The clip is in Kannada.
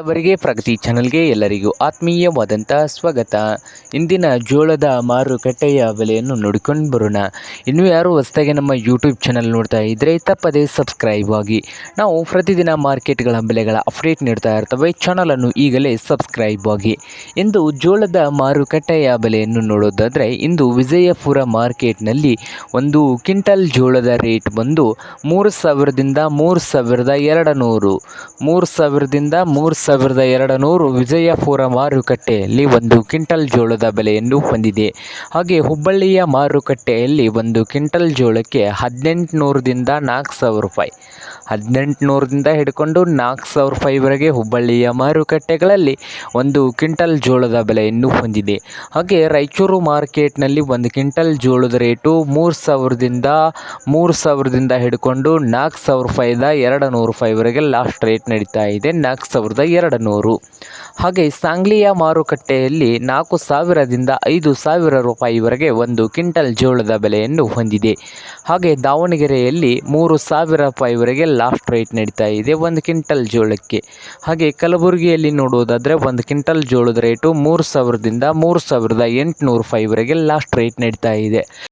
ಅವರಿಗೆ ಪ್ರಗತಿ ಚಾನಲ್ಗೆ ಎಲ್ಲರಿಗೂ ಆತ್ಮೀಯವಾದಂಥ ಸ್ವಾಗತ. ಇಂದಿನ ಜೋಳದ ಮಾರುಕಟ್ಟೆಯ ಬೆಲೆಯನ್ನು ನೋಡಿಕೊಂಡು ಬರೋಣ. ಇನ್ನೂ ಯಾರು ಹೊಸದಾಗಿ ನಮ್ಮ ಯೂಟ್ಯೂಬ್ ಚಾನಲ್ ನೋಡ್ತಾ ಇದ್ದರೆ ತಪ್ಪದೇ ಸಬ್ಸ್ಕ್ರೈಬ್ ಆಗಿ. ನಾವು ಪ್ರತಿದಿನ ಮಾರ್ಕೆಟ್ಗಳ ಬೆಲೆಗಳ ಅಪ್ಡೇಟ್ ನೀಡ್ತಾ ಇರ್ತವೆ. ಚಾನಲನ್ನು ಈಗಲೇ ಸಬ್ಸ್ಕ್ರೈಬ್ ಆಗಿ. ಇಂದು ಜೋಳದ ಮಾರುಕಟ್ಟೆಯ ಬೆಲೆಯನ್ನು ನೋಡೋದಾದರೆ ಇಂದು ವಿಜಯಪುರ ಮಾರ್ಕೆಟ್ನಲ್ಲಿ ಒಂದು ಕ್ವಿಂಟಲ್ ಜೋಳದ ರೇಟ್ ಬಂದು 3,000ದಿಂದ 3,200 3,000ದಿಂದ 3,200 ವಿಜಯಪುರ ಮಾರುಕಟ್ಟೆಯಲ್ಲಿ ಒಂದು ಕ್ವಿಂಟಲ್ ಜೋಳದ ಬೆಲೆಯನ್ನು ಹೊಂದಿದೆ. ಹಾಗೆ ಹುಬ್ಬಳ್ಳಿಯ ಮಾರುಕಟ್ಟೆಯಲ್ಲಿ ಒಂದು ಕ್ವಿಂಟಲ್ ಜೋಳಕ್ಕೆ 1,800ದಿಂದ 4,000 ರೂಪಾಯಿ, 1,800ದಿಂದ ಹಿಡ್ಕೊಂಡು 4,000 ರೂಪಾಯಿವರೆಗೆ ಹುಬ್ಬಳ್ಳಿಯ ಮಾರುಕಟ್ಟೆಗಳಲ್ಲಿ ಒಂದು ಕ್ವಿಂಟಲ್ ಜೋಳದ ಬೆಲೆಯನ್ನು ಹೊಂದಿದೆ. ಹಾಗೆ ರಾಯಚೂರು ಮಾರ್ಕೆಟ್ನಲ್ಲಿ ಒಂದು ಕ್ವಿಂಟಲ್ ಜೋಳದ ರೇಟು 3,000ದಿಂದ ಹಿಡ್ಕೊಂಡು 4,000 ರೂಪಾಯಿಂದ 200 ರೂಪಾಯಿವರೆಗೆ ಲಾಸ್ಟ್ ರೇಟ್ ನಡೀತಾ ಇದೆ. 4,200. ಹಾಗೆ ಸಾಂಗ್ಲಿಯ ಮಾರುಕಟ್ಟೆಯಲ್ಲಿ 4,000ದಿಂದ 5,000 ರೂಪಾಯಿವರೆಗೆ ಒಂದು ಕ್ವಿಂಟಲ್ ಜೋಳದ ಬೆಲೆಯನ್ನು ಹೊಂದಿದೆ. ಹಾಗೆ ದಾವಣಗೆರೆಯಲ್ಲಿ 3,000 ರೂಪಾಯಿವರೆಗೆ ಲಾಸ್ಟ್ ರೇಟ್ ನಡೀತಾ ಇದೆ ಒಂದು ಕ್ವಿಂಟಲ್ ಜೋಳಕ್ಕೆ. ಹಾಗೆ ಕಲಬುರಗಿಯಲ್ಲಿ ನೋಡುವುದಾದರೆ ಒಂದು ಕ್ವಿಂಟಲ್ ಜೋಳದ ರೇಟು 3,000ದಿಂದ 3,800 ರೂಪಾಯಿವರೆಗೆ ಲಾಸ್ಟ್ ರೇಟ್ ನಡೀತಾ ಇದೆ.